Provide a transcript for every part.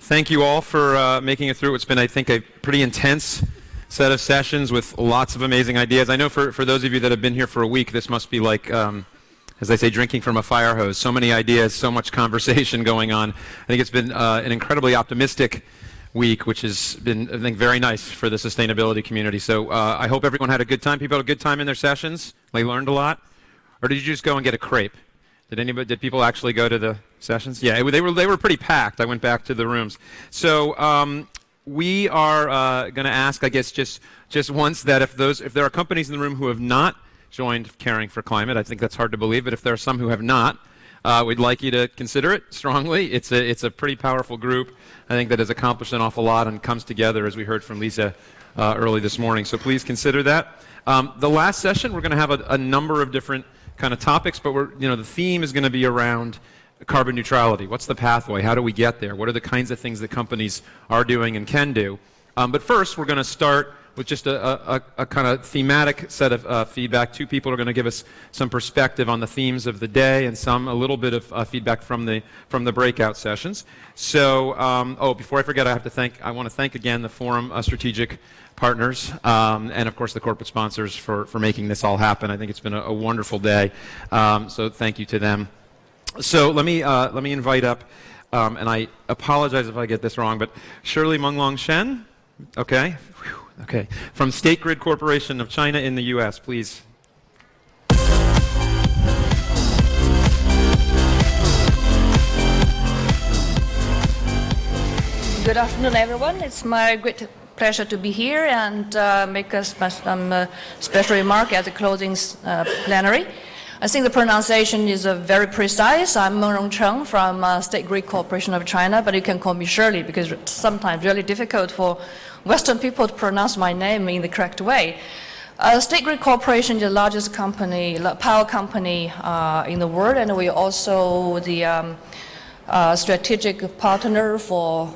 Thank you all for making it through. It's been, I think, a pretty intense set of sessions with lots of amazing ideas. I know for those of you that have been here for a week, this must be like, as they say, drinking from a fire hose. So many ideas, so much conversation going on. I think it's been an incredibly optimistic week, which has been, I think, very nice for the sustainability community. So I hope everyone had a good time. People had a good time in their sessions. They learned a lot. Or did you just go and get a crepe? Did people actually go to the sessions? Yeah, they were pretty packed. I went back to the rooms. So we are going to ask, I guess, just once that if there are companies in the room who have not joined Caring for Climate, I think that's hard to believe, but if there are some who have not, we'd like you to consider it strongly. It's a pretty powerful group, I think, that has accomplished an awful lot and comes together, as we heard from Lisa early this morning. So please consider that. The last session, we're going to have a number of different kind of topics, but the theme is going to be around carbon neutrality. What's the pathway? How do we get there? What are the kinds of things that companies are doing and can do? But first, we're going to start with just a kind of thematic set of feedback. Two people are going to give us some perspective on the themes of the day and a little bit of feedback from the breakout sessions. So, before I forget, I want to thank again the Forum Strategic Partners and of course the corporate sponsors for making this all happen. I think it's been a wonderful day. So thank you to them. So let me invite up, and I apologize if I get this wrong, but Shirley Menglong Shen, okay. Okay, from State Grid Corporation of China in the U.S., please. Good afternoon, everyone. It's my great pleasure to be here and make some special remark at the closing plenary. I think the pronunciation is very precise. I'm Menglong Cheng from State Grid Corporation of China, but you can call me Shirley because it's sometimes really difficult for Western people to pronounce my name in the correct way. State Grid Corporation is the largest power company in the world, and we're also the strategic partner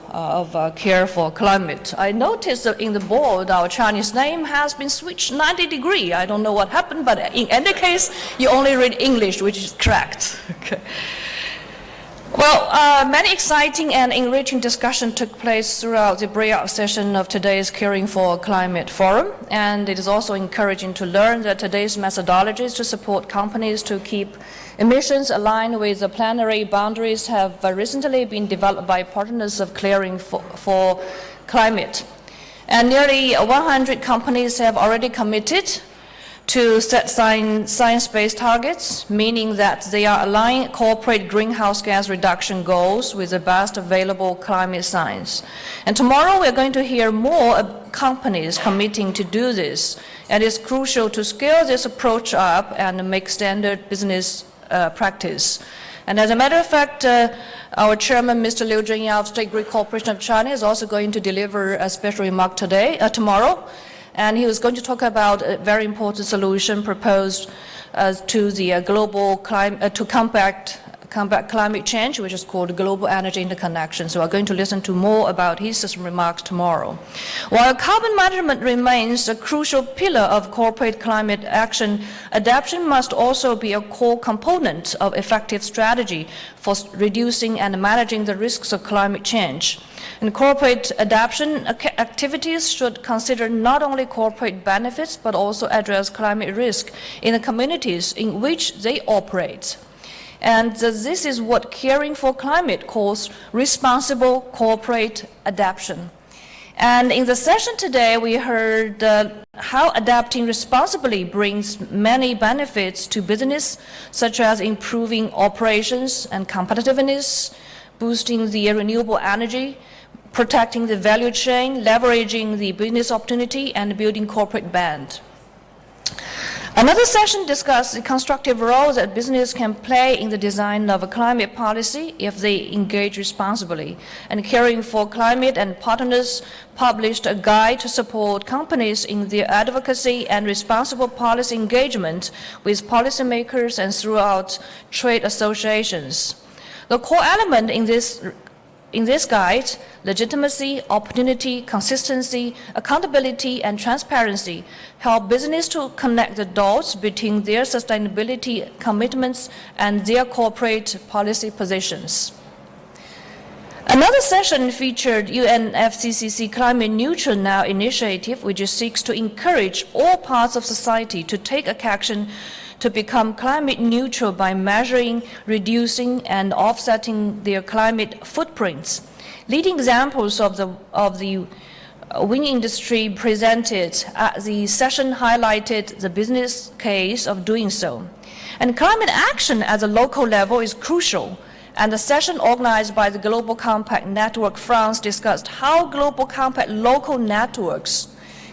of Care for Climate. I noticed that in the board, our Chinese name has been switched 90 degrees. I don't know what happened, but in any case, you only read English, which is correct. Okay. Well, many exciting and enriching discussion took place throughout the breakout session of today's Caring for Climate Forum, and it is also encouraging to learn that today's methodologies to support companies to keep emissions aligned with the plenary boundaries have recently been developed by partners of Caring for Climate. And nearly 100 companies have already committed to set science-based targets, meaning that they are aligning corporate greenhouse gas reduction goals with the best available climate science. And tomorrow we're going to hear more of companies committing to do this, and it's crucial to scale this approach up and make standard business practice. And as a matter of fact, our chairman, Mr. Liu Zhenyao of State Grid Corporation of China, is also going to deliver a special remark tomorrow. And he was going to talk about a very important solution proposed to the global climate, to combat climate change, which is called global energy interconnection. So we're going to listen to more about his remarks tomorrow. While carbon management remains a crucial pillar of corporate climate action, adaptation must also be a core component of effective strategy for reducing and managing the risks of climate change. And corporate adaptation activities should consider not only corporate benefits, but also address climate risk in the communities in which they operate. And this is what Caring for Climate calls responsible corporate adaptation. And in the session today, we heard how adapting responsibly brings many benefits to business, such as improving operations and competitiveness, boosting the renewable energy, protecting the value chain, leveraging the business opportunity, and building corporate brand. Another session discussed the constructive role that business can play in the design of a climate policy if they engage responsibly. And Caring for Climate and partners published a guide to support companies in their advocacy and responsible policy engagement with policymakers and throughout trade associations. The core element in this guide, legitimacy, opportunity, consistency, accountability, and transparency, help business to connect the dots between their sustainability commitments and their corporate policy positions. Another session featured UNFCCC Climate Neutral Now initiative, which seeks to encourage all parts of society to take action to become climate neutral by measuring, reducing, and offsetting their climate footprints. Leading examples of the wind industry presented at the session highlighted the business case of doing so. And climate action at the local level is crucial. And the session organized by the Global Compact Network France discussed how Global Compact local networks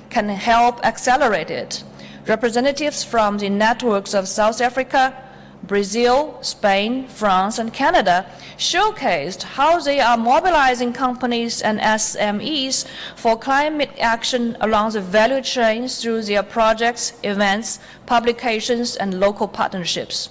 can help accelerate it. Representatives from the networks of South Africa, Brazil, Spain, France, and Canada showcased how they are mobilizing companies and SMEs for climate action along the value chain through their projects, events, publications, and local partnerships.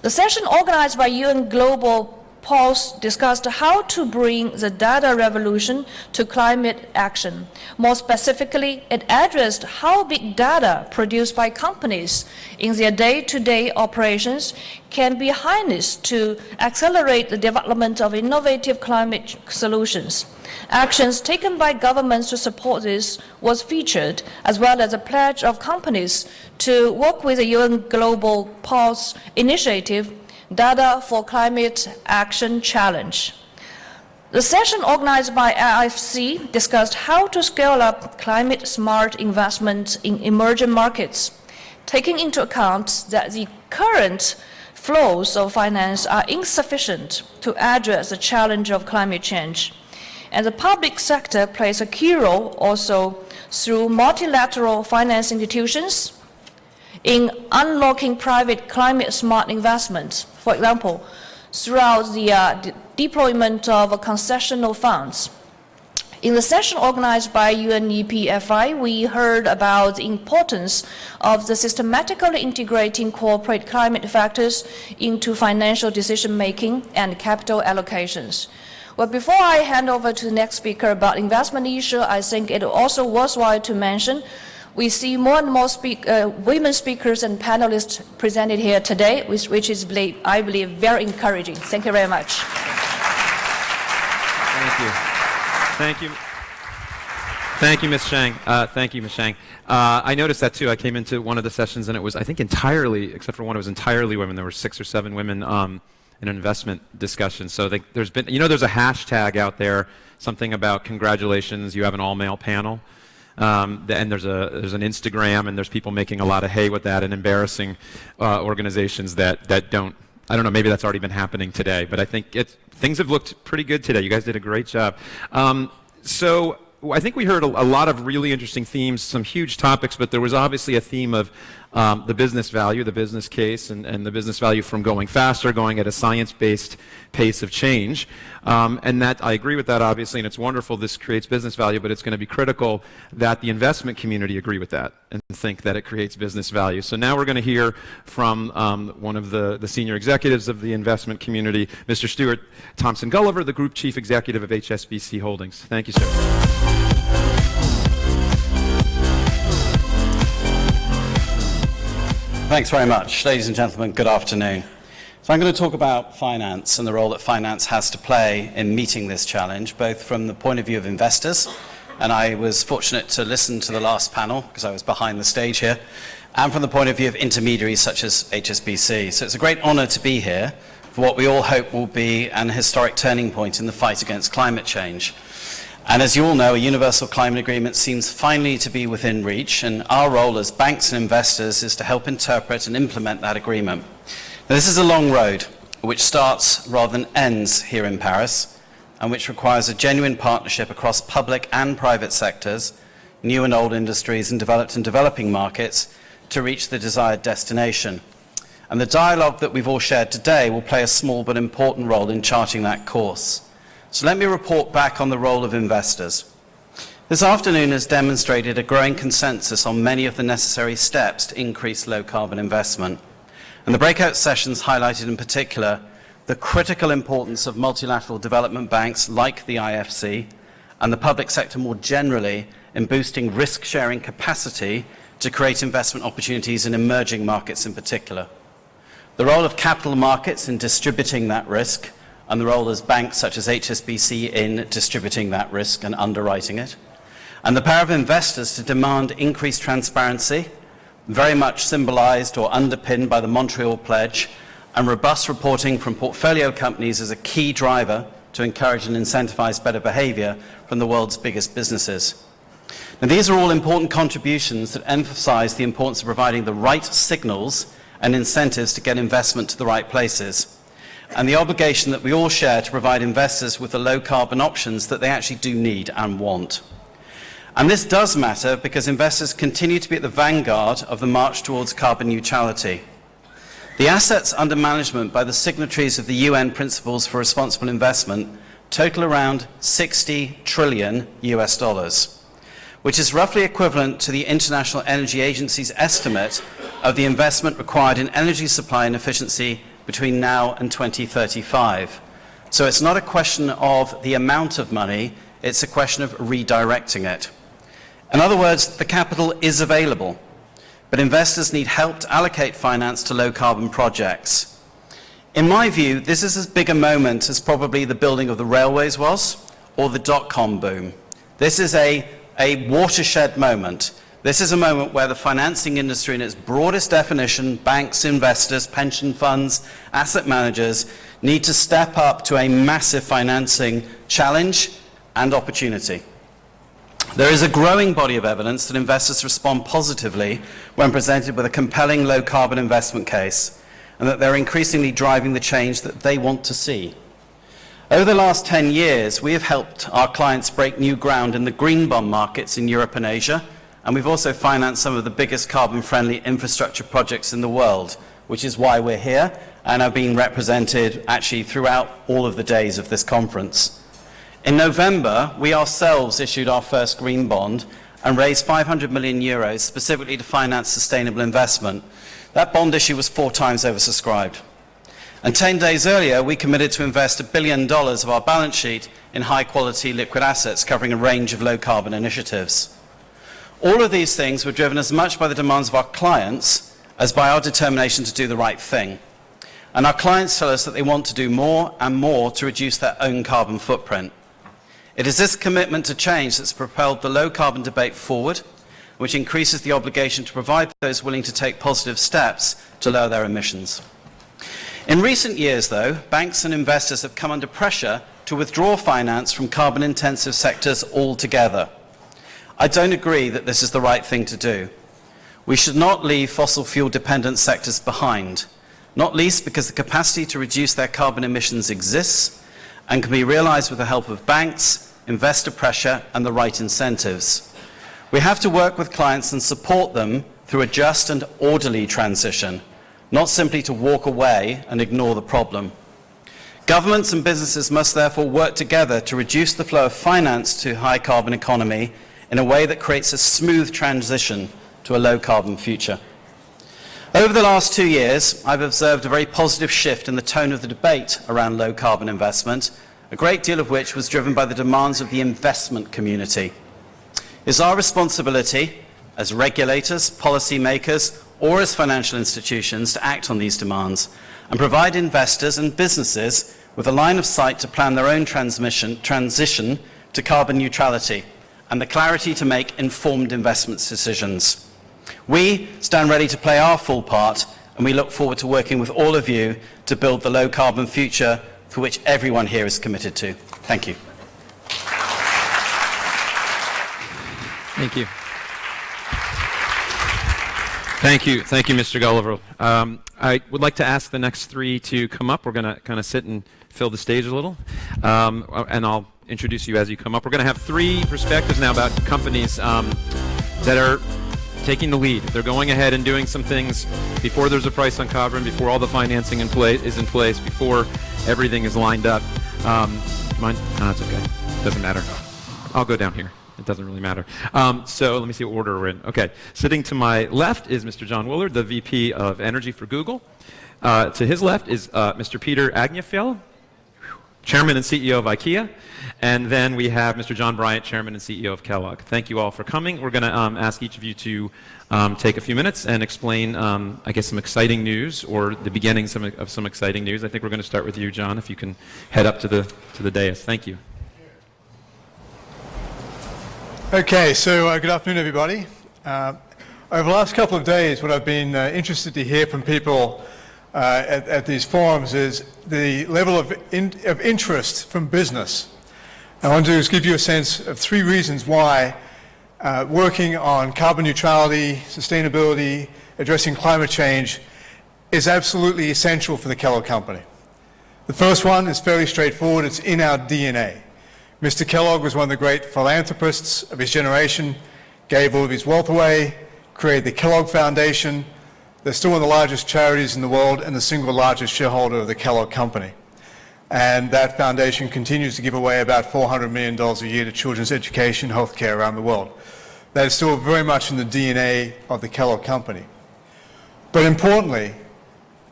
The session organized by UN Global Pulse discussed how to bring the data revolution to climate action. More specifically, it addressed how big data produced by companies in their day-to-day operations can be harnessed to accelerate the development of innovative climate solutions. Actions taken by governments to support this was featured, as well as a pledge of companies to work with the UN Global Pulse initiative, Data for Climate Action Challenge. The session organized by IFC discussed how to scale up climate-smart investment in emerging markets, taking into account that the current flows of finance are insufficient to address the challenge of climate change. And the public sector plays a key role also through multilateral finance institutions in unlocking private climate-smart investments. For example, throughout the deployment of concessional funds. In the session organized by UNEP-FI, we heard about the importance of the systematically integrating corporate climate factors into financial decision-making and capital allocations. Well, before I hand over to the next speaker about investment issue, I think it also worthwhile to mention we see more and more women speakers and panelists presented here today, which is, I believe, very encouraging. Thank you very much. Thank you. Thank you. Thank you, Ms. Shang. Thank you, Ms. Shang. I noticed that too. I came into one of the sessions and it was, I think, entirely, except for one, it was entirely women. There were 6 or 7 women in an investment discussion. So there's been, there's a hashtag out there, something about congratulations, you have an all-male panel. And there's an Instagram, and there's people making a lot of hay with that and embarrassing organizations that don't. I don't know. Maybe that's already been happening today, but I think things have looked pretty good today. You guys did a great job. So I think we heard a lot of really interesting themes, some huge topics, but there was obviously a theme of the business value, the business case, and the business value from going faster, going at a science-based pace of change. And that, I agree with that, obviously, and it's wonderful this creates business value, but it's going to be critical that the investment community agree with that and think that it creates business value. So now we're going to hear from one of the senior executives of the investment community, Mr. Stuart Thompson-Gulliver, the Group Chief Executive of HSBC Holdings. Thank you, sir. Thanks very much. Ladies and gentlemen, good afternoon. So I'm going to talk about finance and the role that finance has to play in meeting this challenge, both from the point of view of investors, and I was fortunate to listen to the last panel because I was behind the stage here, and from the point of view of intermediaries such as HSBC. So it's a great honor to be here for what we all hope will be an historic turning point in the fight against climate change. And as you all know, a universal climate agreement seems finally to be within reach, and our role as banks and investors is to help interpret and implement that agreement. Now, this is a long road, which starts rather than ends here in Paris, and which requires a genuine partnership across public and private sectors, new and old industries, and developed and developing markets to reach the desired destination. And the dialogue that we've all shared today will play a small but important role in charting that course. So let me report back on the role of investors. This afternoon has demonstrated a growing consensus on many of the necessary steps to increase low-carbon investment. And the breakout sessions highlighted in particular the critical importance of multilateral development banks like the IFC and the public sector more generally in boosting risk-sharing capacity to create investment opportunities in emerging markets in particular. The role of capital markets in distributing that risk and the role as banks such as HSBC in distributing that risk and underwriting it, and the power of investors to demand increased transparency, very much symbolized or underpinned by the Montreal Pledge, and robust reporting from portfolio companies as a key driver to encourage and incentivize better behavior from the world's biggest businesses. Now, these are all important contributions that emphasize the importance of providing the right signals and incentives to get investment to the right places, and the obligation that we all share to provide investors with the low-carbon options that they actually do need and want. And this does matter because investors continue to be at the vanguard of the march towards carbon neutrality. The assets under management by the signatories of the UN Principles for Responsible Investment total around $60 trillion US, which is roughly equivalent to the International Energy Agency's estimate of the investment required in energy supply and efficiency between now and 2035. So it's not a question of the amount of money, it's a question of redirecting it. In other words, the capital is available, but investors need help to allocate finance to low-carbon projects. In my view, this is as big a moment as probably the building of the railways was, or the dot-com boom. This is a watershed moment. This is a moment where the financing industry in its broadest definition, banks, investors, pension funds, asset managers, need to step up to a massive financing challenge and opportunity. There is a growing body of evidence that investors respond positively when presented with a compelling low-carbon investment case, and that they're increasingly driving the change that they want to see. Over the last 10 years, we have helped our clients break new ground in the green bond markets in Europe and Asia, and we've also financed some of the biggest carbon-friendly infrastructure projects in the world, which is why we're here and are being represented actually throughout all of the days of this conference. In November, we ourselves issued our first green bond and raised 500 million euros specifically to finance sustainable investment. That bond issue was 4 times oversubscribed. And 10 days earlier, we committed to invest $1 billion of our balance sheet in high-quality liquid assets covering a range of low-carbon initiatives. All of these things were driven as much by the demands of our clients as by our determination to do the right thing. And our clients tell us that they want to do more and more to reduce their own carbon footprint. It is this commitment to change that's propelled the low-carbon debate forward, which increases the obligation to provide those willing to take positive steps to lower their emissions. In recent years, though, banks and investors have come under pressure to withdraw finance from carbon-intensive sectors altogether. I don't agree that this is the right thing to do. We should not leave fossil fuel-dependent sectors behind, not least because the capacity to reduce their carbon emissions exists and can be realized with the help of banks, investor pressure, and the right incentives. We have to work with clients and support them through a just and orderly transition, not simply to walk away and ignore the problem. Governments and businesses must therefore work together to reduce the flow of finance to high-carbon economy in a way that creates a smooth transition to a low-carbon future. Over the last 2 years, I've observed a very positive shift in the tone of the debate around low-carbon investment, a great deal of which was driven by the demands of the investment community. It is our responsibility as regulators, policymakers, or as financial institutions to act on these demands and provide investors and businesses with a line of sight to plan their own transition to carbon neutrality and the clarity to make informed investment decisions. We stand ready to play our full part, and we look forward to working with all of you to build the low-carbon future for which everyone here is committed to. Thank you. Thank you. Thank you, Mr. Gulliver. I would like to ask the next 3 to come up. We're going to kind of sit and fill the stage a little, and I'll introduce you as you come up. We're going to have 3 perspectives now about companies that are taking the lead. They're going ahead and doing some things before there's a price on carbon, before all the financing is in place, before everything is lined up. Mind? No, it's okay. Doesn't matter. I'll go down here. It doesn't really matter. So let me see what order we're in. Okay. Sitting to my left is Mr. John Willard, the VP of Energy for Google. To his left is Mr. Peter Agnefjell. Chairman and CEO of IKEA. And then we have Mr. John Bryant, Chairman and CEO of Kellogg. Thank you all for coming. We're going to ask each of you to take a few minutes and explain, I guess, some exciting news or the beginnings of some exciting news. I think we're going to start with you, John, if you can head up to the dais. Thank you. Okay, so good afternoon, everybody. Over the last couple of days, what I've been interested to hear from people at these forums is the level of interest from business. I want to just give you a sense of 3 reasons why working on carbon neutrality, sustainability, addressing climate change is absolutely essential for the Kellogg Company. The first one is fairly straightforward. It's in our DNA. Mr. Kellogg was one of the great philanthropists of his generation, gave all of his wealth away, created the Kellogg Foundation. They're still one of the largest charities in the world and the single largest shareholder of the Kellogg Company. And that foundation continues to give away about $400 million a year to children's education, healthcare around the world. That is still very much in the DNA of the Kellogg Company. But importantly,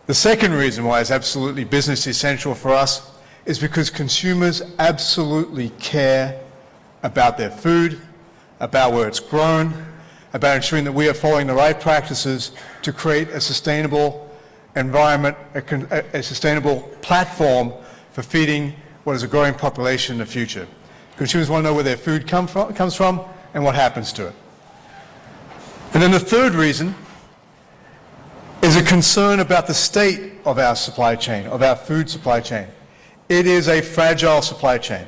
the second reason why it's absolutely business essential for us is because consumers absolutely care about their food, about where it's grown, about ensuring that we are following the right practices to create a sustainable environment, a sustainable platform for feeding what is a growing population in the future. Consumers want to know where their food comes from and what happens to it. And then the third reason is a concern about the state of our supply chain, of our food supply chain. It is a fragile supply chain.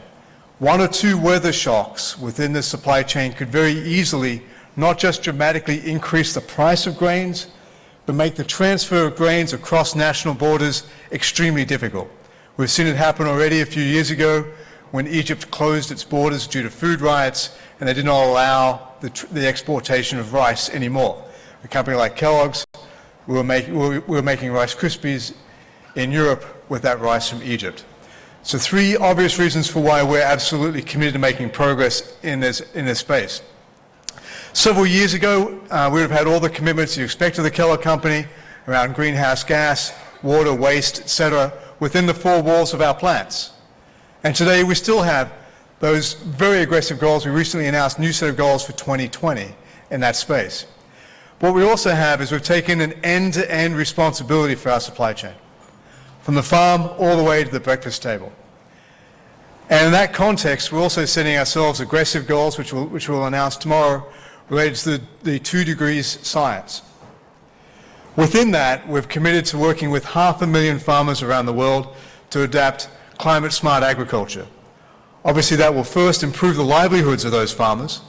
1 or 2 weather shocks within the supply chain could very easily not just dramatically increase the price of grains, but make the transfer of grains across national borders extremely difficult. We've seen it happen already a few years ago when Egypt closed its borders due to food riots and they did not allow the exportation of rice anymore. A company like Kellogg's, we were making Rice Krispies in Europe with that rice from Egypt. So 3 obvious reasons for why we're absolutely committed to making progress in this space. Several years ago, we would have had all the commitments you expect of the Kellogg Company around greenhouse gas, water, waste, etc., within the 4 walls of our plants. And today we still have those very aggressive goals. We recently announced a new set of goals for 2020 in that space. What we also have is we've taken an end-to-end responsibility for our supply chain, from the farm all the way to the breakfast table. And in that context, we're also setting ourselves aggressive goals, which we'll announce tomorrow, related to the 2 degrees science. Within that, we've committed to working with 500,000 farmers around the world to adapt climate-smart agriculture. Obviously, that will first improve the livelihoods of those farmers,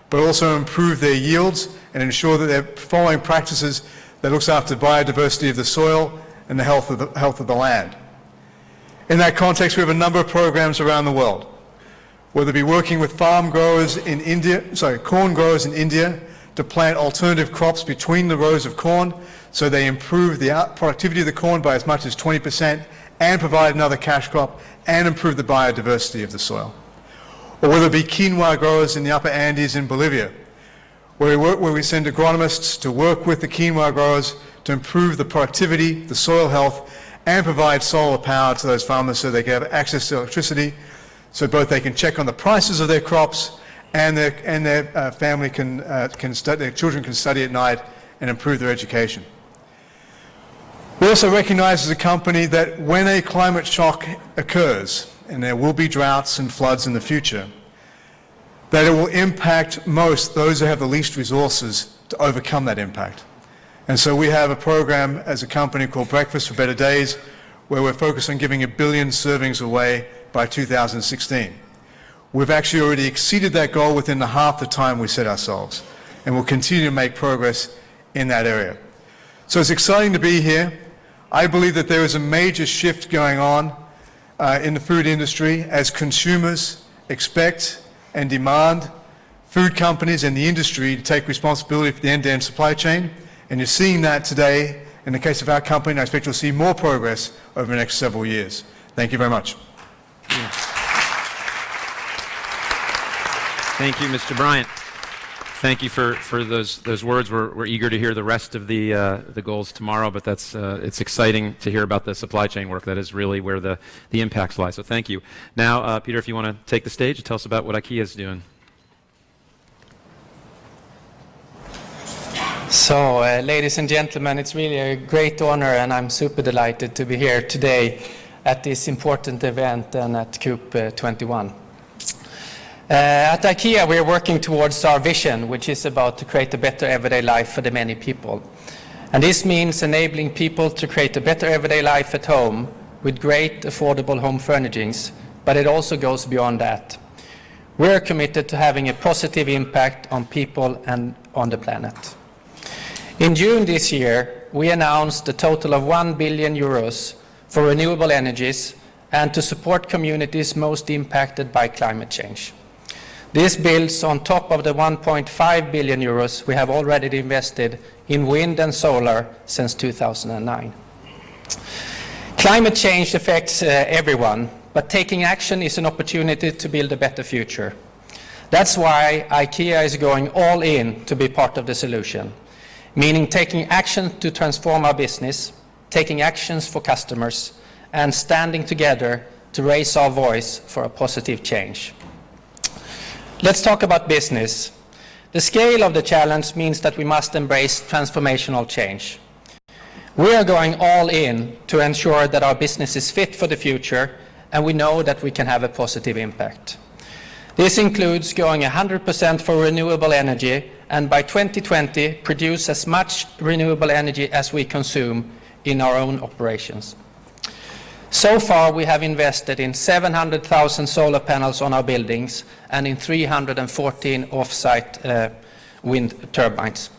but also improve their yields and ensure that they're following practices that looks after the biodiversity of the soil and the health of the land. In that context, we have a number of programs around the world, whether it be working with corn growers in India to plant alternative crops between the rows of corn so they improve the productivity of the corn by as much as 20% and provide another cash crop and improve the biodiversity of the soil. Or whether it be quinoa growers in the upper Andes in Bolivia, where we send agronomists to work with the quinoa growers to improve the productivity, the soil health, and provide solar power to those farmers so they can have access to electricity, so both they can check on the prices of their crops and their family their children can study at night and improve their education. We also recognize as a company that when a climate shock occurs, and there will be droughts and floods in the future, that it will impact most those who have the least resources to overcome that impact. And so we have a program as a company called Breakfast for Better Days, where we're focused on giving 1 billion servings away by 2016. We've actually already exceeded that goal within half the time we set ourselves, and we'll continue to make progress in that area. So it's exciting to be here. I believe that there is a major shift going on in the food industry as consumers expect and demand food companies and the industry to take responsibility for the end-to-end supply chain. And you're seeing that today in the case of our company, and I expect you'll see more progress over the next several years. Thank you very much. Thank you, Mr. Bryant. Thank you for those words. We're eager to hear the rest of the goals tomorrow, but it's exciting to hear about the supply chain work. That is really where the impacts lie. So thank you. Now, Peter, if you want to take the stage and tell us about what IKEA is doing. So, ladies and gentlemen, it's really a great honor, and I'm super delighted to be here today at this important event and at COOP 21. At IKEA, we're working towards our vision, which is about to create a better everyday life for the many people. And this means enabling people to create a better everyday life at home with great, affordable home furnishings, but it also goes beyond that. We're committed to having a positive impact on people and on the planet. In June this year, we announced a total of 1 billion euros for renewable energies and to support communities most impacted by climate change. This builds on top of the 1.5 billion euros we have already invested in wind and solar since 2009. Climate change affects everyone, but taking action is an opportunity to build a better future. That's why IKEA is going all in to be part of the solution, meaning taking action to transform our business, taking actions for customers, and standing together to raise our voice for a positive change. Let's talk about business. The scale of the challenge means that we must embrace transformational change. We are going all in to ensure that our business is fit for the future, and we know that we can have a positive impact. This includes going 100% for renewable energy, and by 2020 produce as much renewable energy as we consume in our own operations. So far, we have invested in 700,000 solar panels on our buildings and in 314 off-site wind turbines.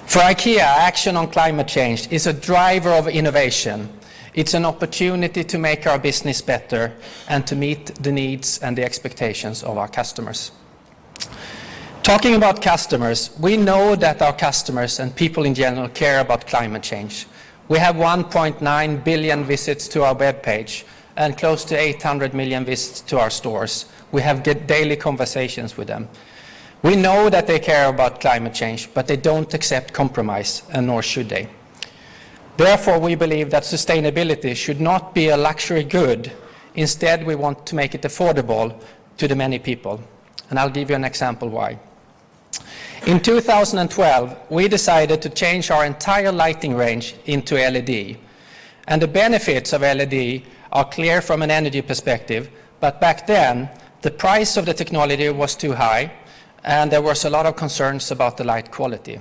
For IKEA, action on climate change is a driver of innovation. It's an opportunity to make our business better and to meet the needs and the expectations of our customers. Talking about customers, we know that our customers and people in general care about climate change. We have 1.9 billion visits to our webpage and close to 800 million visits to our stores. We have daily conversations with them. We know that they care about climate change, but they don't accept compromise, and nor should they. Therefore, we believe that sustainability should not be a luxury good. Instead, we want to make it affordable to the many people. And I'll give you an example why. In 2012, we decided to change our entire lighting range into LED. And the benefits of LED are clear from an energy perspective, but back then, the price of the technology was too high, and there was a lot of concerns about the light quality.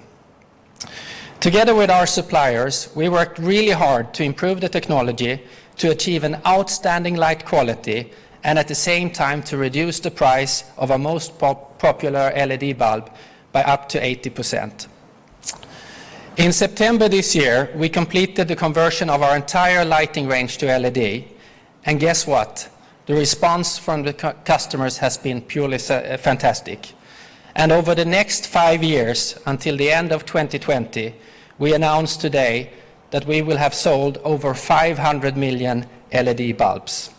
Together with our suppliers, we worked really hard to improve the technology to achieve an outstanding light quality and at the same time to reduce the price of our most popular LED bulb by up to 80%. In September this year, we completed the conversion of our entire lighting range to LED, and guess what? The response from the customers has been purely fantastic. And over the next 5 years, until the end of 2020, we announced today that we will have sold over 500 million LED bulbs.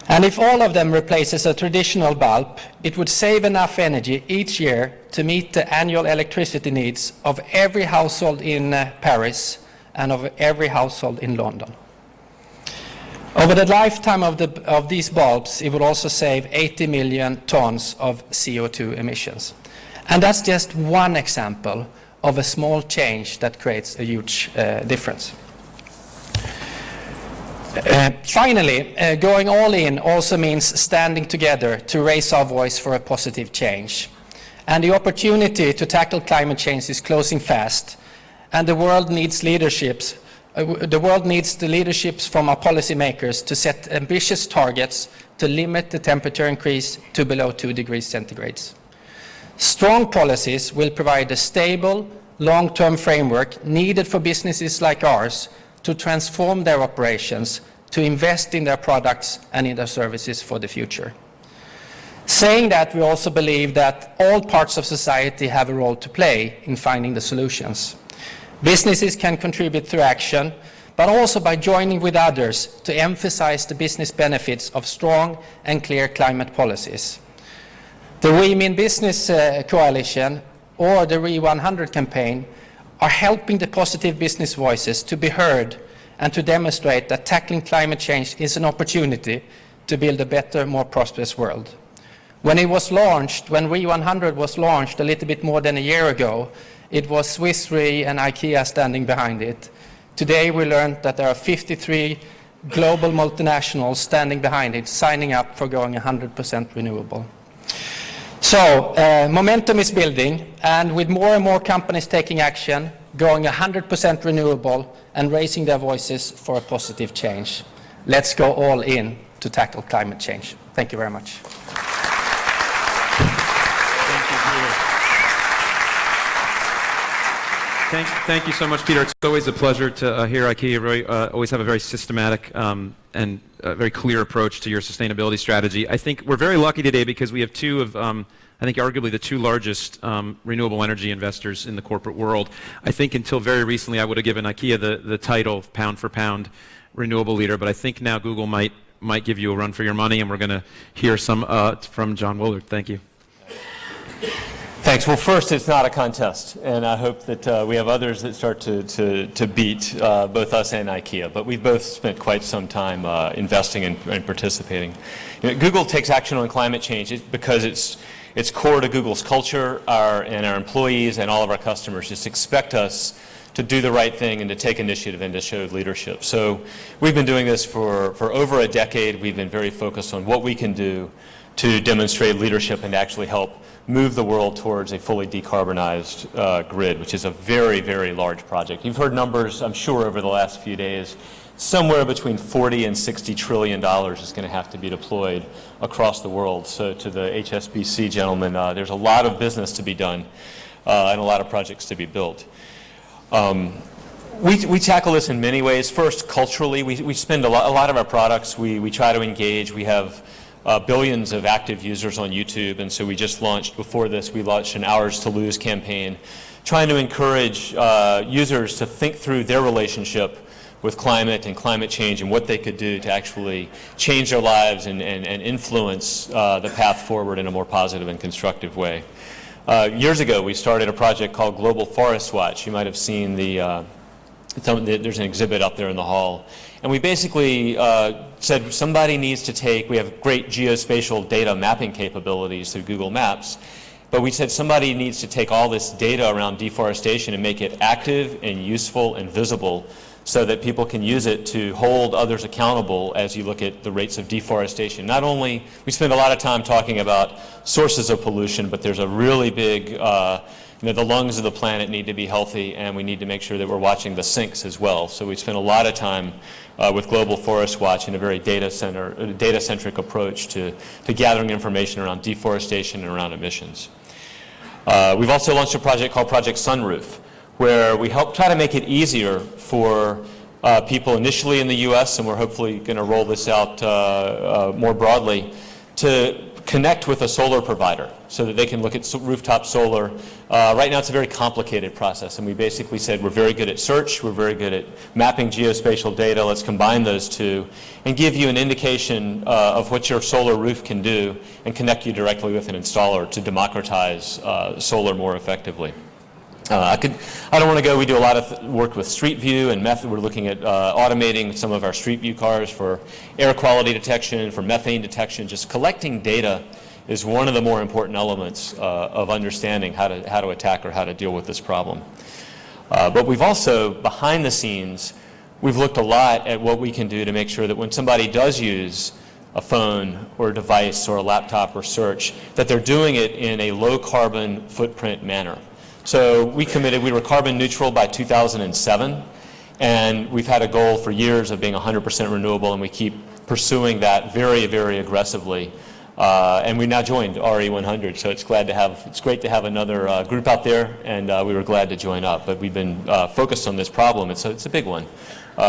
And if all of them replaces a traditional bulb, it would save enough energy each year to meet the annual electricity needs of every household in Paris and of every household in London. Over the lifetime of these bulbs, it would also save 80 million tons of CO2 emissions. And that's just one example of a small change that creates a huge difference. Finally, going all in also means standing together to raise our voice for a positive change. And the opportunity to tackle climate change is closing fast, and the world needs leaderships. The world needs the leaderships from our policymakers to set ambitious targets to limit the temperature increase to below 2 degrees centigrade. Strong policies will provide a stable, long-term framework needed for businesses like ours to transform their operations, to invest in their products and in their services for the future. Saying that, we also believe that all parts of society have a role to play in finding the solutions. Businesses can contribute through action, but also by joining with others to emphasize the business benefits of strong and clear climate policies. The We Mean Business Coalition or the RE100 campaign are helping the positive business voices to be heard and to demonstrate that tackling climate change is an opportunity to build a better, more prosperous world. When it was launched, when RE100 was launched a little bit more than a year ago, it was Swiss Re and IKEA standing behind it. Today we learned that there are 53 global multinationals standing behind it, signing up for going 100% renewable. So momentum is building, and with more and more companies taking action, going 100% renewable, and raising their voices for a positive change. Let's go all in to tackle climate change. Thank you very much. Thank you so much, Peter. It's always a pleasure to hear IKEA always have a very systematic and very clear approach to your sustainability strategy. I think we're very lucky today because we have two of, I think arguably the two largest renewable energy investors in the corporate world. I think until very recently I would have given IKEA the title of pound for pound renewable leader, but I think now Google might give you a run for your money, and we're going to hear some from John Willard. Thank you. Thanks. Well, first, it's not a contest, and I hope that we have others that start to beat both us and IKEA. But we've both spent quite some time investing and participating. You know, Google takes action on climate change because it's core to Google's culture. Our employees and all of our customers just expect us to do the right thing and to take initiative and to show leadership. So we've been doing this for over a decade. We've been very focused on what we can do to demonstrate leadership and to actually help move the world towards a fully decarbonized grid, which is a very, very large project. You've heard numbers, I'm sure, over the last few days. Somewhere between $40 and $60 trillion is going to have to be deployed across the world. So to the HSBC gentlemen, there's a lot of business to be done and a lot of projects to be built. We tackle this in many ways. First, culturally, we spend a lot of our products, we try to engage. We have billions of active users on YouTube, and so we just launched, before this, we launched an Hours to Lose campaign, trying to encourage users to think through their relationship with climate and climate change and what they could do to actually change their lives and influence the path forward in a more positive and constructive way. Years ago, we started a project called Global Forest Watch. You might have seen there's an exhibit up there in the hall. And we basically said somebody needs to take, we have great geospatial data mapping capabilities through Google Maps, but we said somebody needs to take all this data around deforestation and make it active and useful and visible so that people can use it to hold others accountable as you look at the rates of deforestation. Not only, we spend a lot of time talking about sources of pollution, but there's a really big the lungs of the planet need to be healthy, and we need to make sure that we're watching the sinks as well. So we spend a lot of time with Global Forest Watch in a very data-centric approach to gathering information around deforestation and around emissions. We've also launched a project called Project Sunroof, where we help try to make it easier for people initially in the U.S., and we're hopefully going to roll this out more broadly, to connect with a solar provider so that they can look at rooftop solar. Right now it's a very complicated process, and we basically said we're very good at search, we're very good at mapping geospatial data, let's combine those two and give you an indication of what your solar roof can do and connect you directly with an installer to democratize solar more effectively. I don't want to go, we do a lot of work with Street View and method. We're looking at automating some of our Street View cars for air quality detection, for methane detection. Just collecting data is one of the more important elements of understanding how to attack or how to deal with this problem. But we've also, behind the scenes, we've looked a lot at what we can do to make sure that when somebody does use a phone or a device or a laptop or search, that they're doing it in a low carbon footprint manner. So we committed, we were carbon neutral by 2007, and we've had a goal for years of being 100% renewable, and we keep pursuing that very, very aggressively. And we now joined RE100, so it's great to have another group out there, and we were glad to join up. But we've been focused on this problem. It's a big one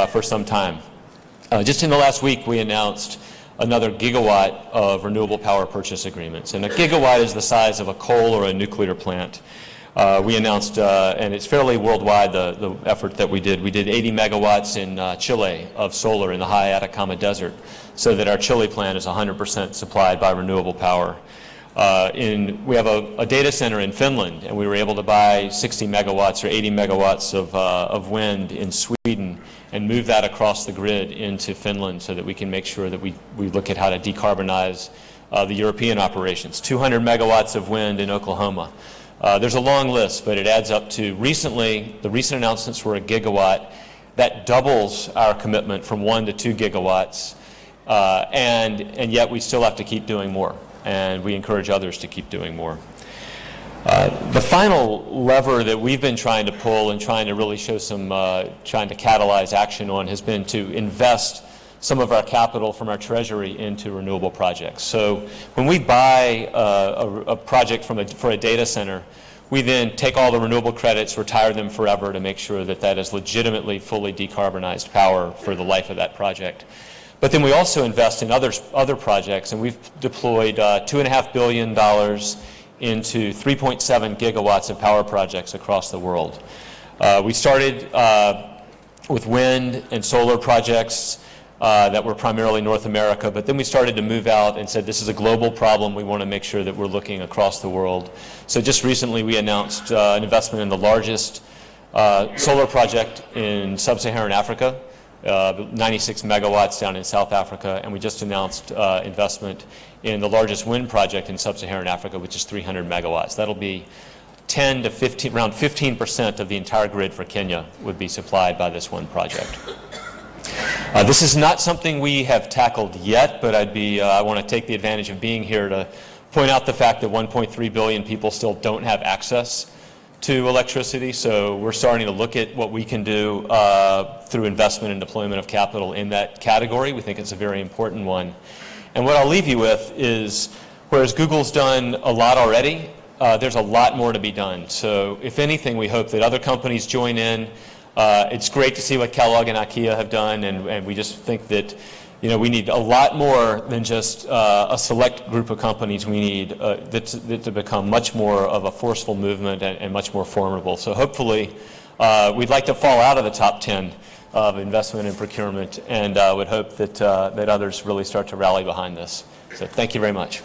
for some time. Just in the last week, we announced another gigawatt of renewable power purchase agreements, and a gigawatt is the size of a coal or a nuclear plant. We announced, and it's fairly worldwide, the effort that we did. We did 80 megawatts in Chile of solar in the high Atacama Desert, so that our Chile plant is 100% supplied by renewable power. We have a data center in Finland, and we were able to buy 60 megawatts or 80 megawatts of wind in Sweden and move that across the grid into Finland so that we can make sure that we look at how to decarbonize the European operations. 200 megawatts of wind in Oklahoma. There's a long list, but it adds up to recently, the recent announcements were a gigawatt. That doubles our commitment from 1 to 2 gigawatts, and yet we still have to keep doing more, and we encourage others to keep doing more. The final lever that we've been trying to pull and trying to really show some, trying to catalyze action on has been to invest some of our capital from our treasury into renewable projects. So when we buy a project for a data center, we then take all the renewable credits, retire them forever to make sure that that is legitimately fully decarbonized power for the life of that project. But then we also invest in other projects, and we've deployed $2.5 billion into 3.7 gigawatts of power projects across the world. We started with wind and solar projects that were primarily North America, but then we started to move out and said this is a global problem. We want to make sure that we're looking across the world. So just recently we announced an investment in the largest solar project in sub-Saharan Africa, 96 megawatts down in South Africa, and we just announced investment in the largest wind project in sub-Saharan Africa, which is 300 megawatts. That'll be 10 to 15, around 15% of the entire grid for Kenya would be supplied by this one project. This is not something we have tackled yet, but I want to take the advantage of being here to point out the fact that 1.3 billion people still don't have access to electricity. So we're starting to look at what we can do through investment and deployment of capital in that category. We think it's a very important one. And what I'll leave you with is, whereas Google's done a lot already, there's a lot more to be done. So if anything, we hope that other companies join in. It's great to see what Kellogg and IKEA have done, and we just think that we need a lot more than just a select group of companies. We need that to become much more of a forceful movement and much more formidable. So hopefully we'd like to fall out of the top 10 of investment and procurement, and would hope that others really start to rally behind this. So thank you very much.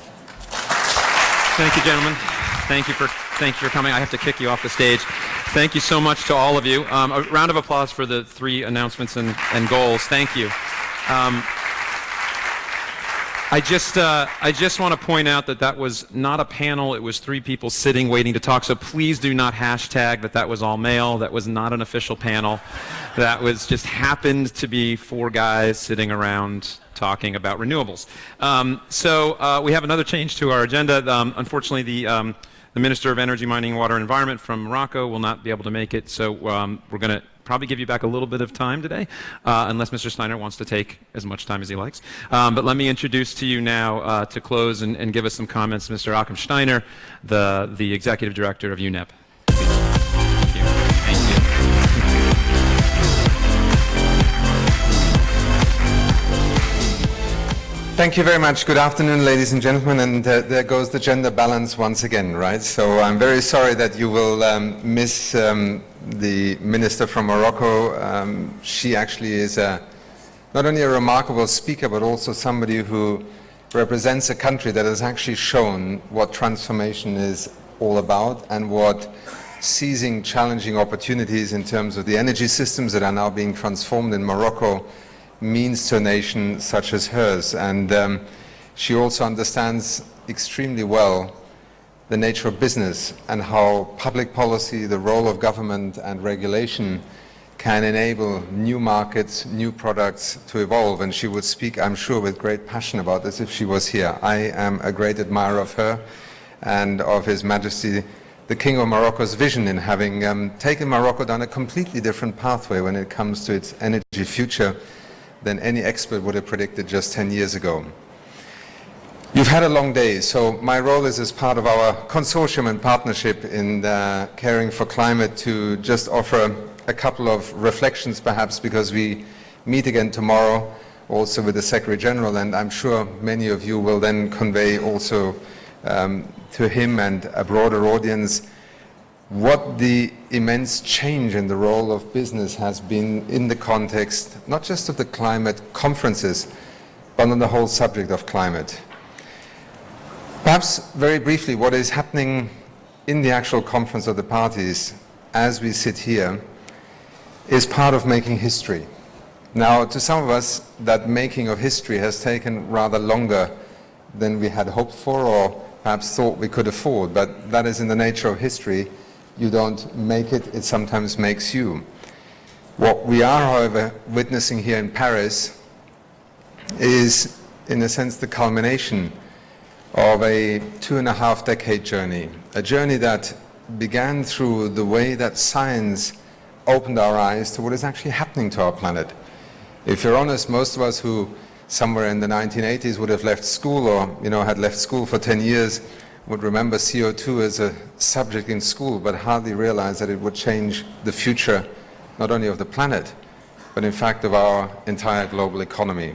Thank you, gentlemen. Thank you for coming. I have to kick you off the stage. Thank you so much to all of you. A round of applause for the 3 announcements and goals. Thank you. I just want to point out that was not a panel. It was 3 people sitting waiting to talk. So please do not hashtag that was all male. That was not an official panel. That was just happened to be 4 guys sitting around talking about renewables. So we have another change to our agenda. Unfortunately, the Minister of Energy, Mining, Water, and Environment from Morocco will not be able to make it. So we're going to probably give you back a little bit of time today, unless Mr. Steiner wants to take as much time as he likes. But let me introduce to you now, to close and give us some comments, Mr. Achim Steiner, the Executive Director of UNEP. Thank you. Thank you. Thank you very much. Good afternoon, ladies and gentlemen. And there goes the gender balance once again, right? So I'm very sorry that you will miss the minister from Morocco. She actually is not only a remarkable speaker, but also somebody who represents a country that has actually shown what transformation is all about and what seizing challenging opportunities in terms of the energy systems that are now being transformed in Morocco means to a nation such as hers. And she also understands extremely well the nature of business and how public policy, the role of government and regulation can enable new markets, new products to evolve. And she would speak, I'm sure, with great passion about this if she was here. I am a great admirer of her and of His Majesty the King of Morocco's vision in having taken Morocco down a completely different pathway when it comes to its energy future than any expert would have predicted just 10 years ago. You've had a long day, so my role is as part of our consortium and partnership in caring for climate to just offer a couple of reflections perhaps, because we meet again tomorrow also with the Secretary General, and I'm sure many of you will then convey also to him and a broader audience what the immense change in the role of business has been in the context, not just of the climate conferences, but on the whole subject of climate. Perhaps very briefly, what is happening in the actual conference of the parties as we sit here is part of making history. Now, to some of us, that making of history has taken rather longer than we had hoped for or perhaps thought we could afford, but that is in the nature of history. You don't make it, it sometimes makes you. What we are, however, witnessing here in Paris is, in a sense, the culmination of a 2.5-decade journey, a journey that began through the way that science opened our eyes to what is actually happening to our planet. If you're honest, most of us who somewhere in the 1980s would have left school or had left school for 10 years would remember CO2 as a subject in school, but hardly realize that it would change the future not only of the planet, but in fact of our entire global economy.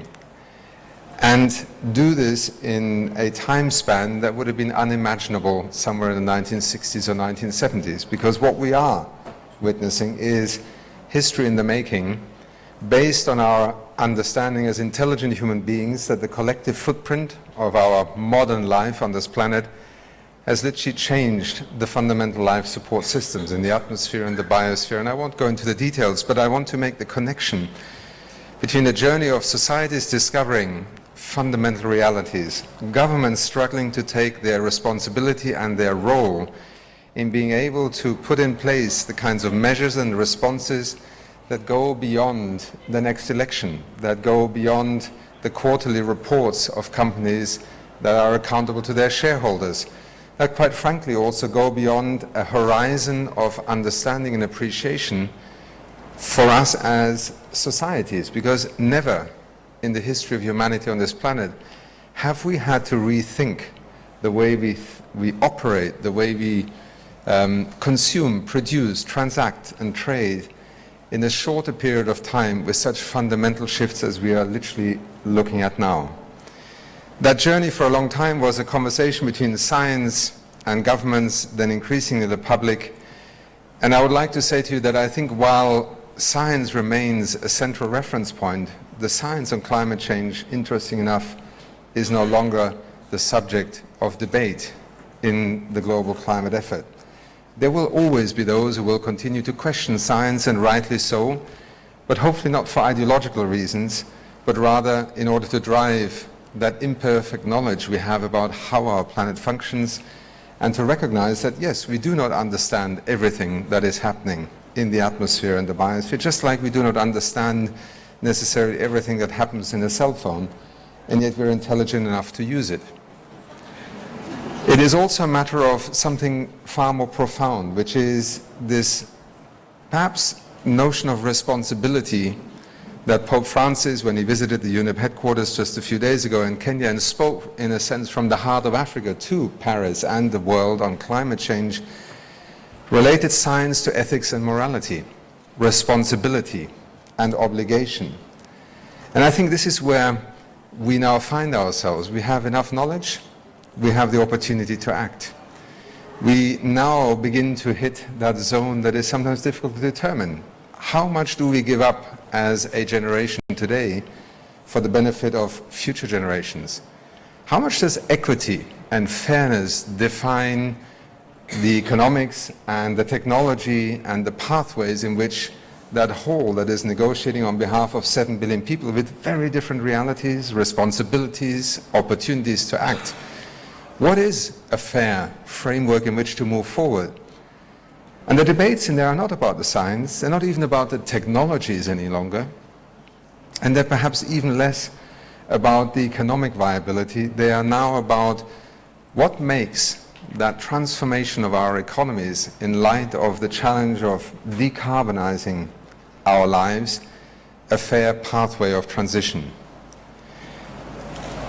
And do this in a time span that would have been unimaginable somewhere in the 1960s or 1970s, because what we are witnessing is history in the making, based on our understanding as intelligent human beings that the collective footprint of our modern life on this planet has literally changed the fundamental life support systems in the atmosphere and the biosphere. And I won't go into the details, but I want to make the connection between the journey of societies discovering fundamental realities, governments struggling to take their responsibility and their role in being able to put in place the kinds of measures and responses that go beyond the next election, that go beyond the quarterly reports of companies that are accountable to their shareholders, that quite frankly also go beyond a horizon of understanding and appreciation for us as societies, because never in the history of humanity on this planet have we had to rethink the way we operate, the way we consume, produce, transact and trade in a shorter period of time with such fundamental shifts as we are literally looking at now. That journey for a long time was a conversation between science and governments, then increasingly the public. And I would like to say to you that I think while science remains a central reference point, the science on climate change, interesting enough, is no longer the subject of debate in the global climate effort. There will always be those who will continue to question science, and rightly so, but hopefully not for ideological reasons, but rather in order to drive that imperfect knowledge we have about how our planet functions, and to recognize that, yes, we do not understand everything that is happening in the atmosphere and the biosphere, just like we do not understand necessarily everything that happens in a cell phone, and yet we're intelligent enough to use it. It is also a matter of something far more profound, which is this perhaps notion of responsibility that Pope Francis, when he visited the UNEP headquarters just a few days ago in Kenya and spoke, in a sense, from the heart of Africa to Paris and the world on climate change, related science to ethics and morality, responsibility and obligation. And I think this is where we now find ourselves. We have enough knowledge, we have the opportunity to act. We now begin to hit that zone that is sometimes difficult to determine. How much do we give up as a generation today for the benefit of future generations? How much does equity and fairness define the economics and the technology and the pathways in which that whole that is negotiating on behalf of 7 billion people with very different realities, responsibilities, opportunities to act? What is a fair framework in which to move forward? And the debates in there are not about the science, they're not even about the technologies any longer, and they're perhaps even less about the economic viability. They are now about what makes that transformation of our economies in light of the challenge of decarbonizing our lives a fair pathway of transition.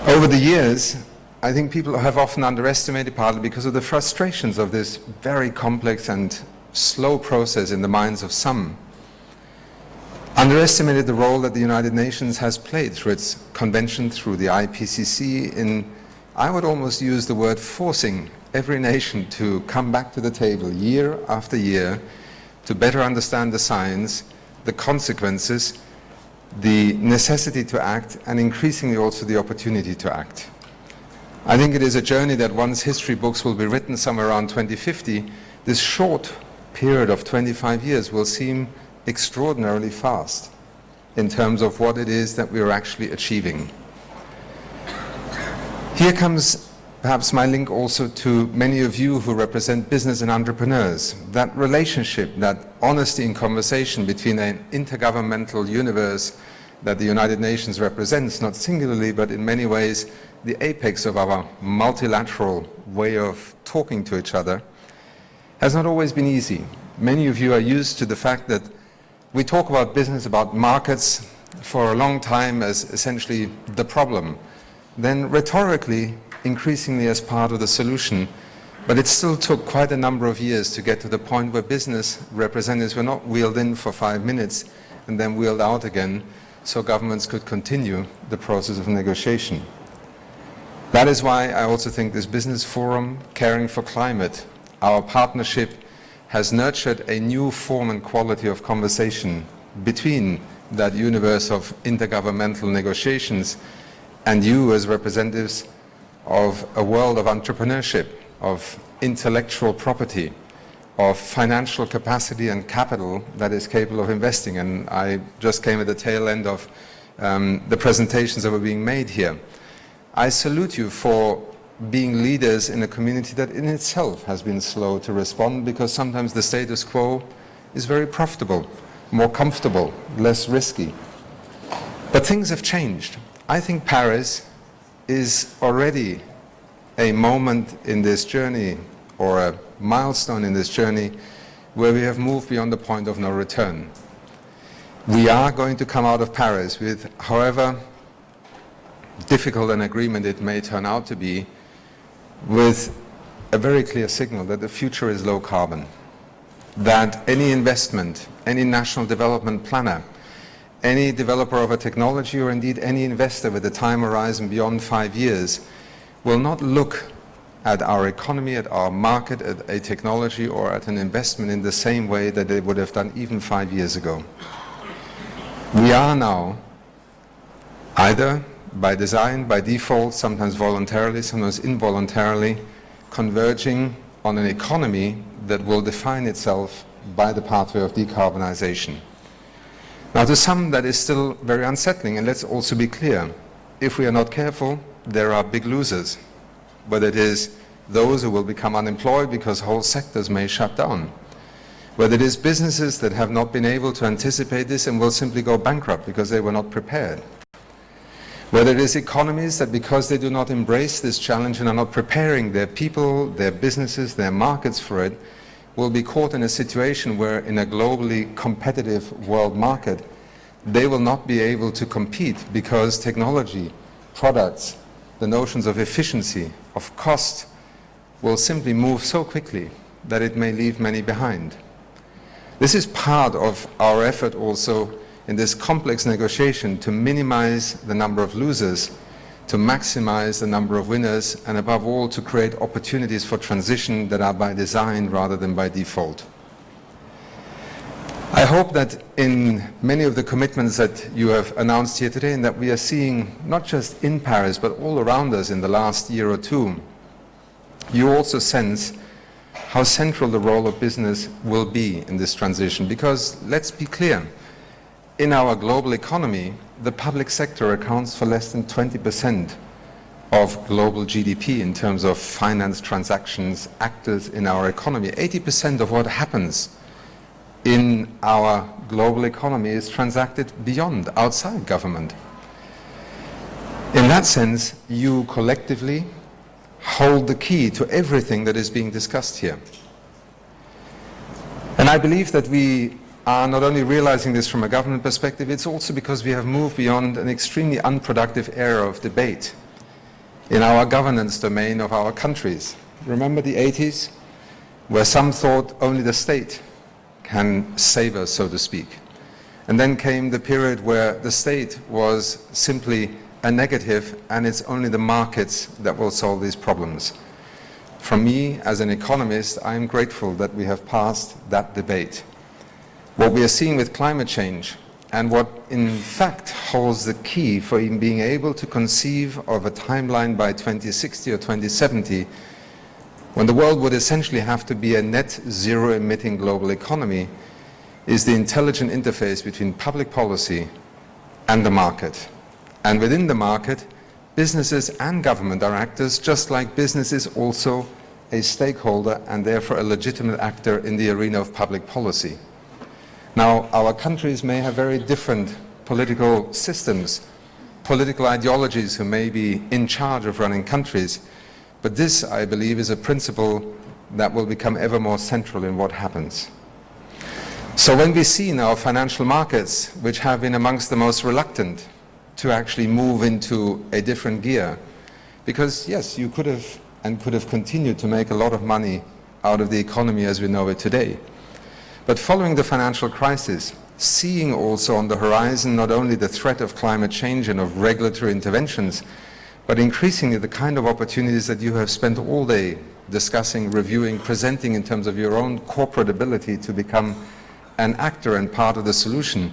Over the years, I think people have often underestimated, partly because of the frustrations of this very complex and slow process in the minds of some, underestimated the role that the United Nations has played through its convention, through the IPCC, in, I would almost use the word, forcing every nation to come back to the table year after year to better understand the science, the consequences, the necessity to act, and increasingly also the opportunity to act. I think it is a journey that once history books will be written somewhere around 2050, this short period of 25 years will seem extraordinarily fast in terms of what it is that we are actually achieving. Here comes perhaps my link also to many of you who represent business and entrepreneurs. That relationship, that honesty in conversation between an intergovernmental universe that the United Nations represents, not singularly, but in many ways the apex of our multilateral way of talking to each other, has not always been easy. Many of you are used to the fact that we talk about business, about markets for a long time as essentially the problem, then rhetorically increasingly as part of the solution. But it still took quite a number of years to get to the point where business representatives were not wheeled in for 5 minutes and then wheeled out again, so governments could continue the process of negotiation. That is why I also think this business forum, Caring for Climate, our partnership, has nurtured a new form and quality of conversation between that universe of intergovernmental negotiations and you as representatives of a world of entrepreneurship, of intellectual property, of financial capacity and capital that is capable of investing. And I just came at the tail end of the presentations that were being made here. I salute you for being leaders in a community that in itself has been slow to respond, because sometimes the status quo is very profitable, more comfortable, less risky. But things have changed. I think Paris is already a moment in this journey, or a milestone in this journey, where we have moved beyond the point of no return. We are going to come out of Paris with, however difficult an agreement it may turn out to be, with a very clear signal that the future is low carbon, that any investment, any national development planner, any developer of a technology, or indeed any investor with a time horizon beyond 5 years, will not look at our economy, at our market, at a technology, or at an investment in the same way that they would have done even 5 years ago. We are now, either by design, by default, sometimes voluntarily, sometimes involuntarily, converging on an economy that will define itself by the pathway of decarbonization. Now, to some that is still very unsettling, and let's also be clear, if we are not careful, there are big losers, whether it is those who will become unemployed because whole sectors may shut down, whether it is businesses that have not been able to anticipate this and will simply go bankrupt because they were not prepared, whether it is economies that, because they do not embrace this challenge and are not preparing their people, their businesses, their markets for it, will be caught in a situation where in a globally competitive world market, they will not be able to compete because technology, products, the notions of efficiency, of cost, will simply move so quickly that it may leave many behind. This is part of our effort also in this complex negotiation to minimize the number of losers, to maximize the number of winners, and above all to create opportunities for transition that are by design rather than by default. I hope that in many of the commitments that you have announced here today, and that we are seeing not just in Paris but all around us in the last year or two, you also sense how central the role of business will be in this transition. Because let's be clear, in our global economy, the public sector accounts for less than 20% of global GDP in terms of finance transactions, actors in our economy. 80% of what happens in our global economy is transacted beyond, outside government. In that sense, you collectively hold the key to everything that is being discussed here. And I believe that we are not only realizing this from a government perspective, it's also because we have moved beyond an extremely unproductive era of debate in our governance domain of our countries. Remember the 80s, where some thought only the state can save us, so to speak. And then came the period where the state was simply a negative and it's only the markets that will solve these problems. For me, as an economist, I am grateful that we have passed that debate. What we are seeing with climate change and what in fact holds the key for even being able to conceive of a timeline by 2060 or 2070, when the world would essentially have to be a net zero emitting global economy, is the intelligent interface between public policy and the market. And within the market, businesses and government are actors, just like business is also a stakeholder and therefore a legitimate actor in the arena of public policy. Now, our countries may have very different political systems, political ideologies who may be in charge of running countries, but this, I believe, is a principle that will become ever more central in what happens. So when we see now financial markets, which have been amongst the most reluctant to actually move into a different gear, because yes, you could have and could have continued to make a lot of money out of the economy as we know it today. But following the financial crisis, seeing also on the horizon not only the threat of climate change and of regulatory interventions, but increasingly the kind of opportunities that you have spent all day discussing, reviewing, presenting in terms of your own corporate ability to become an actor and part of the solution,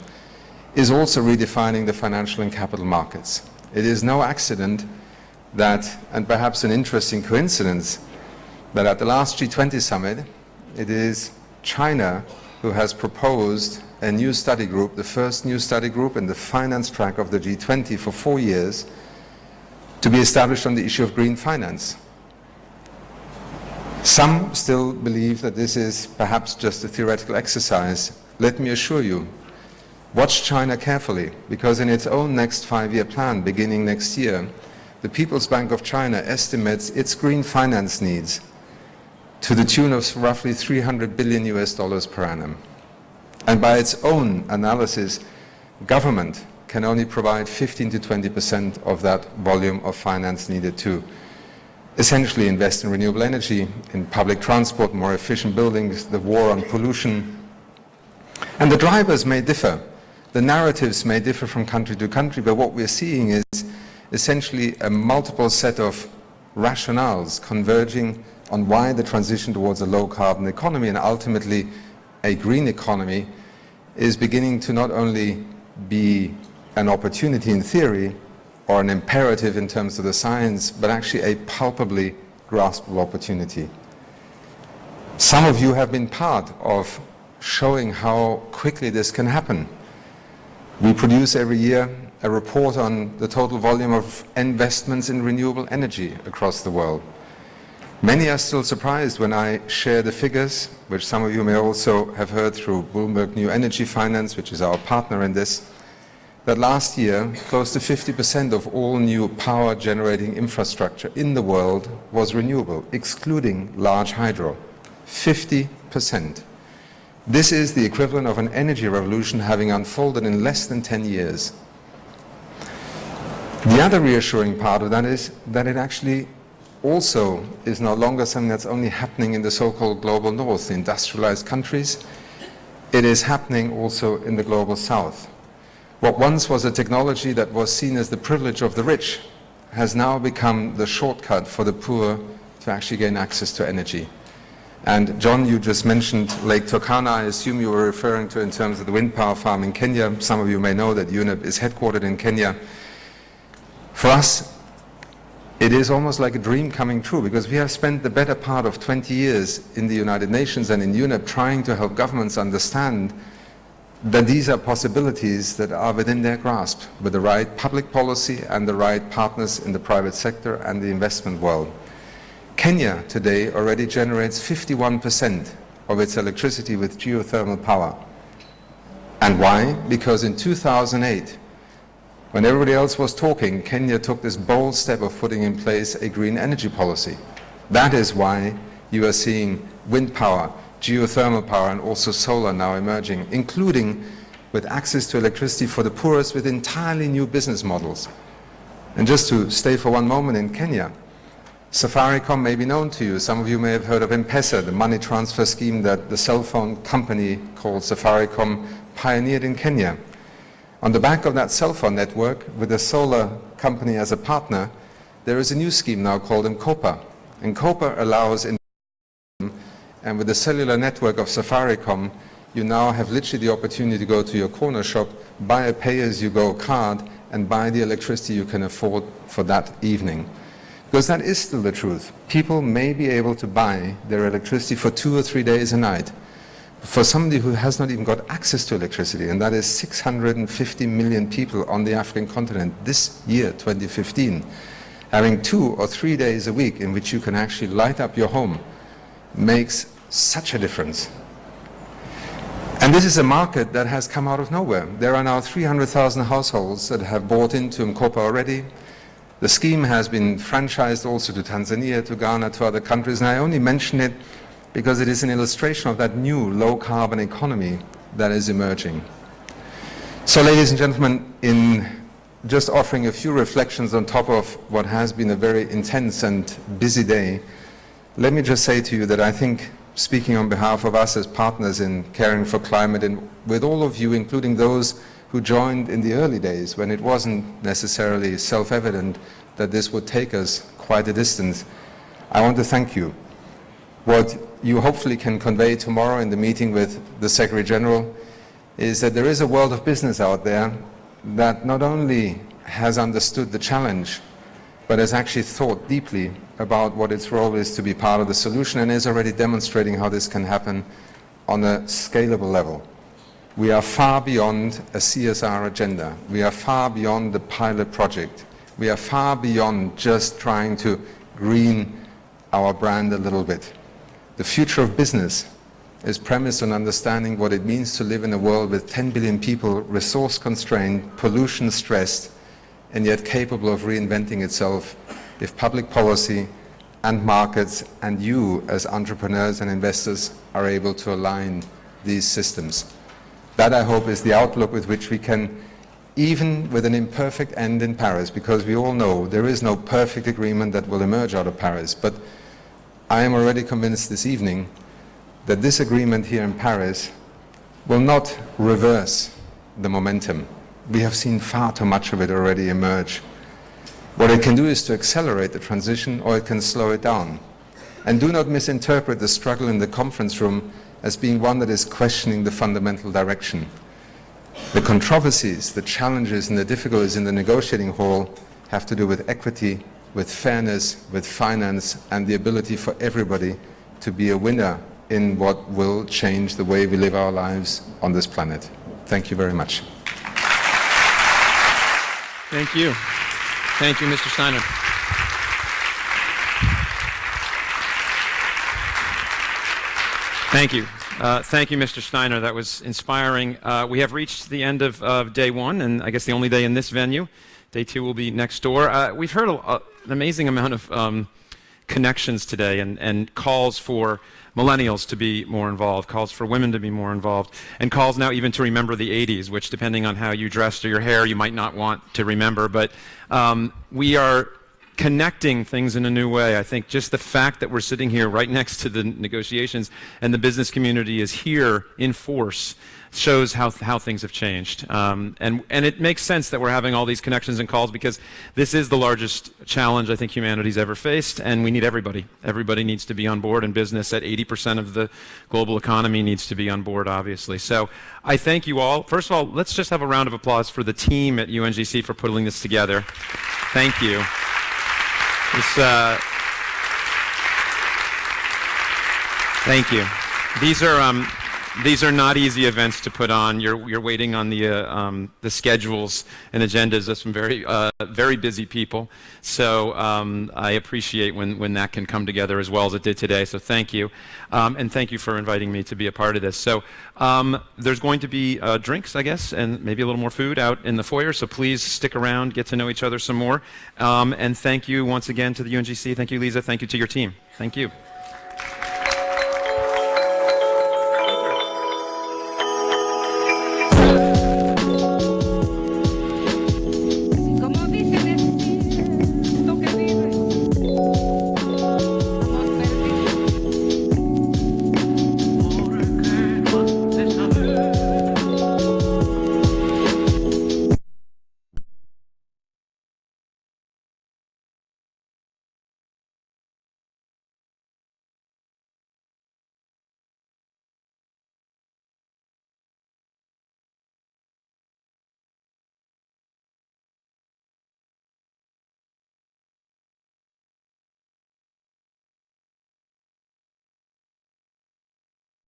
is also redefining the financial and capital markets. It is no accident that, and perhaps an interesting coincidence, that at the last G20 summit, it is China who has proposed a new study group, the first new study group in the finance track of the G20 for 4 years, to be established on the issue of green finance. Some still believe that this is perhaps just a theoretical exercise. Let me assure you, watch China carefully, because in its own next 5-year plan, beginning next year, the People's Bank of China estimates its green finance needs to the tune of roughly $300 billion per annum. And by its own analysis, government can only provide 15 to 20% of that volume of finance needed to essentially invest in renewable energy, in public transport, more efficient buildings, the war on pollution. And the drivers may differ. The narratives may differ from country to country, but what we're seeing is essentially a multiple set of rationales converging on why the transition towards a low-carbon economy and ultimately a green economy is beginning to not only be an opportunity in theory or an imperative in terms of the science, but actually a palpably graspable opportunity. Some of you have been part of showing how quickly this can happen. We produce every year a report on the total volume of investments in renewable energy across the world. Many are still surprised when I share the figures, which some of you may also have heard through Bloomberg New Energy Finance, which is our partner in this, that last year close to 50% of all new power generating infrastructure in the world was renewable, excluding large hydro. 50%. This is the equivalent of an energy revolution having unfolded in less than 10 years. The other reassuring part of that is that it actually also is no longer something that's only happening in the so-called global north, the industrialized countries. It is happening also in the global south. What once was a technology that was seen as the privilege of the rich has now become the shortcut for the poor to actually gain access to energy. And John, you just mentioned Lake Turkana. I assume you were referring to in terms of the wind power farm in Kenya. Some of you may know that UNEP is headquartered in Kenya. For us, it is almost like a dream coming true, because we have spent the better part of 20 years in the United Nations and in UNEP trying to help governments understand that these are possibilities that are within their grasp with the right public policy and the right partners in the private sector and the investment world. Kenya today already generates 51% of its electricity with geothermal power. And why? Because in 2008, when everybody else was talking, Kenya took this bold step of putting in place a green energy policy. That is why you are seeing wind power, geothermal power, and also solar now emerging, including with access to electricity for the poorest with entirely new business models. And just to stay for one moment in Kenya, Safaricom may be known to you. Some of you may have heard of M-Pesa, the money transfer scheme that the cell phone company called Safaricom pioneered in Kenya. On the back of that cell phone network, with a solar company as a partner, there is a new scheme now called M-Kopa. M-Kopa allows, and with the cellular network of Safaricom, you now have literally the opportunity to go to your corner shop, buy a pay-as-you-go card, and buy the electricity you can afford for that evening. Because that is still the truth. People may be able to buy their electricity for 2 or 3 days a night. For somebody who has not even got access to electricity, and that is 650 million people on the African continent this year, 2015, having 2 or 3 days a week in which you can actually light up your home makes such a difference. And this is a market that has come out of nowhere. There are now 300,000 households that have bought into Mkopa already. The scheme has been franchised also to Tanzania, to Ghana, to other countries, and I only mention it because it is an illustration of that new low-carbon economy that is emerging. So, ladies and gentlemen, in just offering a few reflections on top of what has been a very intense and busy day, let me just say to you that I think, speaking on behalf of us as partners in caring for climate, and with all of you, including those who joined in the early days when it wasn't necessarily self-evident that this would take us quite a distance, I want to thank you. What you hopefully can convey tomorrow in the meeting with the Secretary General is that there is a world of business out there that not only has understood the challenge, but has actually thought deeply about what its role is to be part of the solution, and is already demonstrating how this can happen on a scalable level. We are far beyond a CSR agenda. We are far beyond the pilot project. We are far beyond just trying to green our brand a little bit. The future of business is premised on understanding what it means to live in a world with 10 billion people, resource-constrained, pollution-stressed, and yet capable of reinventing itself if public policy and markets and you as entrepreneurs and investors are able to align these systems. That, I hope, is the outlook with which we can, even with an imperfect end in Paris, because we all know there is no perfect agreement that will emerge out of Paris, but I am already convinced this evening that this agreement here in Paris will not reverse the momentum. We have seen far too much of it already emerge. What it can do is to accelerate the transition, or it can slow it down. And do not misinterpret the struggle in the conference room as being one that is questioning the fundamental direction. The controversies, the challenges, and the difficulties in the negotiating hall have to do with equity, with fairness, with finance, and the ability for everybody to be a winner in what will change the way we live our lives on this planet. Thank you very much. Thank you. Thank you, Mr. Steiner. Thank you. Thank you, Mr. Steiner. That was inspiring. We have reached the end of day one, and I guess the only day in this venue. Day two will be next door. We've heard an amazing amount of connections today, and calls for millennials to be more involved, calls for women to be more involved, and calls now even to remember the 80s, which, depending on how you dressed or your hair, you might not want to remember. But we are connecting things in a new way. I think just the fact that we're sitting here right next to the negotiations and the business community is here in force shows how things have changed. And it makes sense that we're having all these connections and calls, because this is the largest challenge I think humanity's ever faced, and we need everybody. Everybody needs to be on board, and business at 80% of the global economy needs to be on board, obviously. So I thank you all. First of all, let's just have a round of applause for the team at UNGC for putting this together. Thank you. Thank you. These are not easy events to put on. You're waiting on the schedules and agendas of some very busy people. So I appreciate when that can come together as well as it did today. So thank you, and thank you for inviting me to be a part of this. So there's going to be drinks, I guess, and maybe a little more food out in the foyer. So please stick around, get to know each other some more, and thank you once again to the UNGC. Thank you, Lisa. Thank you to your team. Thank you.